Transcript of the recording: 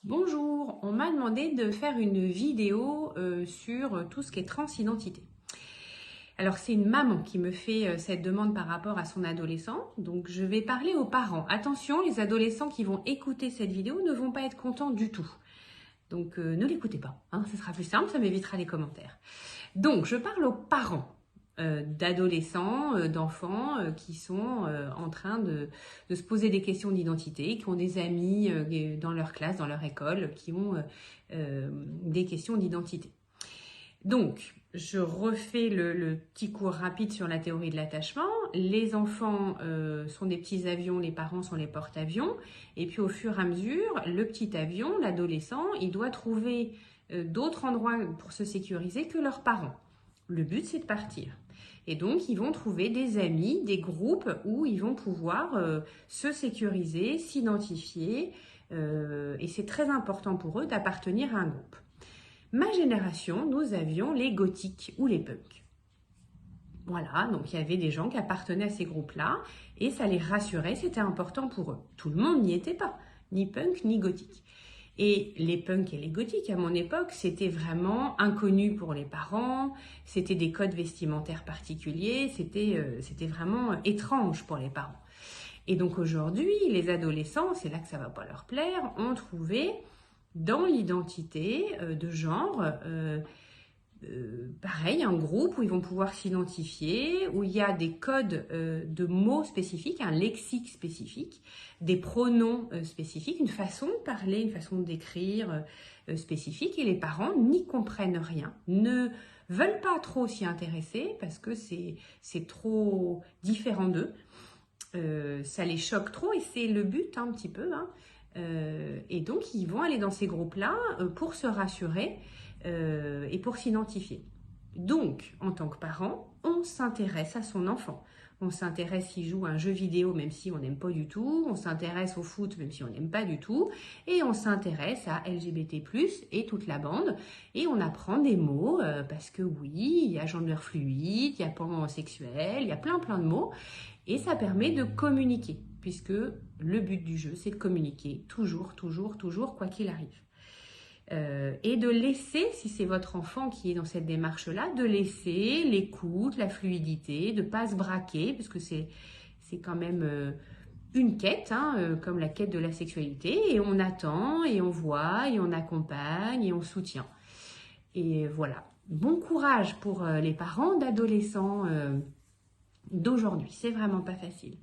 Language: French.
Bonjour, on m'a demandé de faire une vidéo sur tout ce qui est transidentité. Alors c'est une maman qui me fait cette demande par rapport à son adolescent, donc je vais parler aux parents. Attention, les adolescents qui vont écouter cette vidéo ne vont pas être contents du tout. Donc ne l'écoutez pas, hein, ce sera plus simple, ça m'évitera les commentaires. Donc je parle aux parents d'adolescents, d'enfants qui sont en train de se poser des questions d'identité, qui ont des amis dans leur classe, dans leur école, qui ont des questions d'identité. Donc, je refais le petit cours rapide sur la théorie de l'attachement. Les enfants sont des petits avions, les parents sont les porte-avions. Et puis au fur et à mesure, le petit avion, l'adolescent, il doit trouver d'autres endroits pour se sécuriser que leurs parents. Le but, c'est de partir. Et donc, ils vont trouver des amis, des groupes où ils vont pouvoir se sécuriser, s'identifier. Et c'est très important pour eux d'appartenir à un groupe. Ma génération, nous avions les gothiques ou les punks. Voilà, donc il y avait des gens qui appartenaient à ces groupes-là et ça les rassurait, c'était important pour eux. Tout le monde n'y était pas, ni punk ni gothique. Et les punks et les gothiques, à mon époque, c'était vraiment inconnu pour les parents, c'était des codes vestimentaires particuliers, c'était vraiment étrange pour les parents. Et donc aujourd'hui, les adolescents, c'est là que ça va pas leur plaire, ont trouvé dans l'identité de genre, pareil, un groupe où ils vont pouvoir s'identifier, où il y a des codes de mots spécifiques, un lexique spécifique, des pronoms spécifiques, une façon de parler, une façon d'écrire spécifique, et les parents n'y comprennent rien, ne veulent pas trop s'y intéresser parce que c'est trop différent d'eux. Ça les choque trop et c'est le but un petit peu, hein. Et donc ils vont aller dans ces groupes-là pour se rassurer et pour s'identifier. Donc, en tant que parent, on s'intéresse à son enfant. On s'intéresse s'il joue à un jeu vidéo même si on n'aime pas du tout, on s'intéresse au foot même si on n'aime pas du tout, et on s'intéresse à LGBT+, et toute la bande, et on apprend des mots, parce que oui, il y a gender fluide, il y a pansexuel, il y a plein de mots, et ça permet de communiquer, puisque le but du jeu, c'est de communiquer, toujours, quoi qu'il arrive. Et de laisser, si c'est votre enfant qui est dans cette démarche-là, de laisser l'écoute, la fluidité, de ne pas se braquer, parce que c'est quand même une quête, hein, comme la quête de la sexualité, et on attend, et on voit, et on accompagne, et on soutient. Et voilà. Bon courage pour les parents d'adolescents d'aujourd'hui, c'est vraiment pas facile.